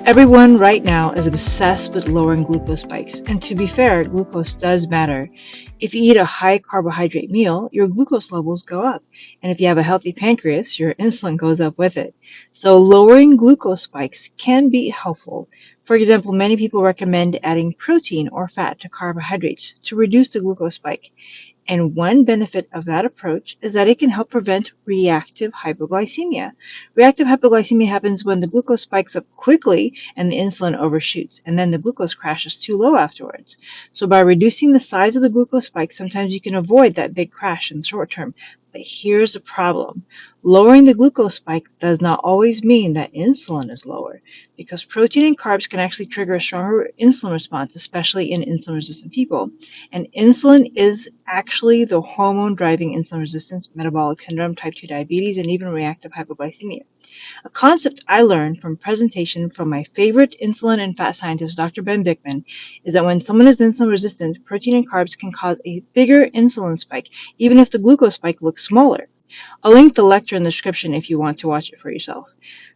Everyone right now is obsessed with lowering glucose spikes, and to be fair, glucose does matter. If you eat a high carbohydrate meal, your glucose levels go up, and if you have a healthy pancreas, your insulin goes up with it. So lowering glucose spikes can be helpful. For example, many people recommend adding protein or fat to carbohydrates to reduce the glucose spike. And one benefit of that approach is that it can help prevent reactive hypoglycemia. Reactive hypoglycemia happens when the glucose spikes up quickly and the insulin overshoots, and then the glucose crashes too low afterwards. So by reducing the size of the glucose spike, sometimes you can avoid that big crash in the short term. But here's the problem. Lowering the glucose spike does not always mean that insulin is lower, because protein and carbs can actually trigger a stronger insulin response, especially in insulin-resistant people. And insulin is actually the hormone driving insulin resistance, metabolic syndrome, type 2 diabetes, and even reactive hypoglycemia. A concept I learned from a presentation from my favorite insulin and fat scientist, Dr. Ben Bikman, is that when someone is insulin resistant, protein and carbs can cause a bigger insulin spike, even if the glucose spike looks smaller. I'll link the lecture in the description if you want to watch it for yourself.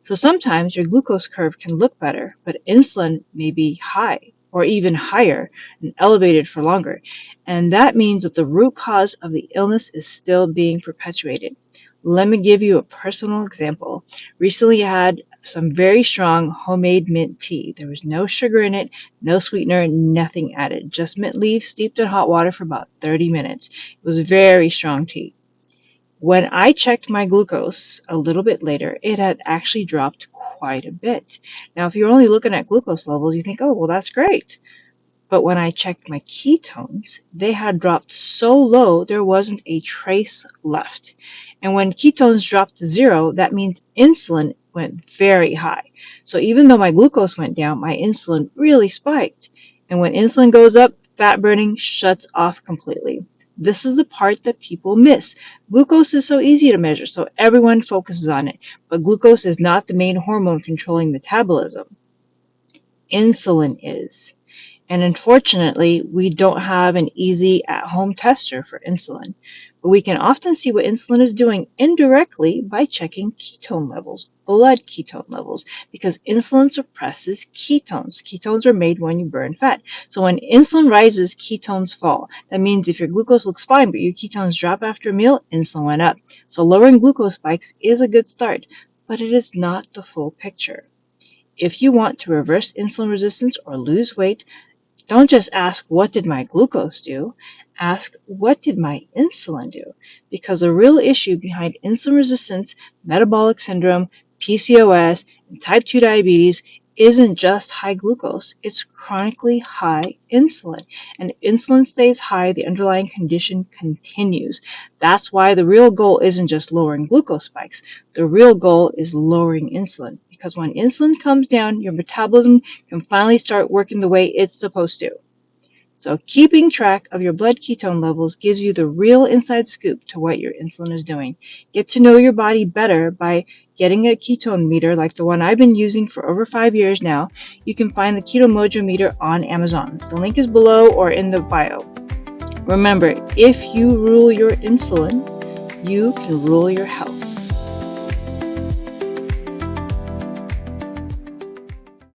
So sometimes your glucose curve can look better, but insulin may be high or even higher and elevated for longer. And that means that the root cause of the illness is still being perpetuated. Let me give you a personal example. Recently I had some very strong homemade mint tea. There was no sugar in it, no sweetener, nothing added. Just mint leaves steeped in hot water for about 30 minutes. It was very strong tea. When I checked my glucose a little bit later, it had actually dropped quite a bit. Now, if you're only looking at glucose levels, you think, oh, well, that's great. But when I checked my ketones, they had dropped so low there wasn't a trace left. And when ketones dropped to zero, that means insulin went very high. So even though my glucose went down, my insulin really spiked. And when insulin goes up, fat burning shuts off completely. This is the part that people miss. Glucose is so easy to measure, so everyone focuses on it. But glucose is not the main hormone controlling metabolism. Insulin is. And unfortunately, we don't have an easy at-home tester for insulin. But we can often see what insulin is doing indirectly by checking ketone levels, blood ketone levels, because insulin suppresses ketones. Ketones are made when you burn fat. So when insulin rises, ketones fall. That means if your glucose looks fine, but your ketones drop after a meal, insulin went up. So lowering glucose spikes is a good start, but it is not the full picture. If you want to reverse insulin resistance or lose weight, don't just ask, what did my glucose do? Ask, what did my insulin do? Because the real issue behind insulin resistance, metabolic syndrome, PCOS, and type 2 diabetes isn't just high glucose, it's chronically high insulin. And if insulin stays high, the underlying condition continues. That's why the real goal isn't just lowering glucose spikes. The real goal is lowering insulin. Because when insulin comes down, your metabolism can finally start working the way it's supposed to. So keeping track of your blood ketone levels gives you the real inside scoop to what your insulin is doing. Get to know your body better by getting a ketone meter like the one I've been using for over 5 years now. You can find the Keto Mojo meter on Amazon. The link is below or in the bio. Remember, if you rule your insulin, you can rule your health.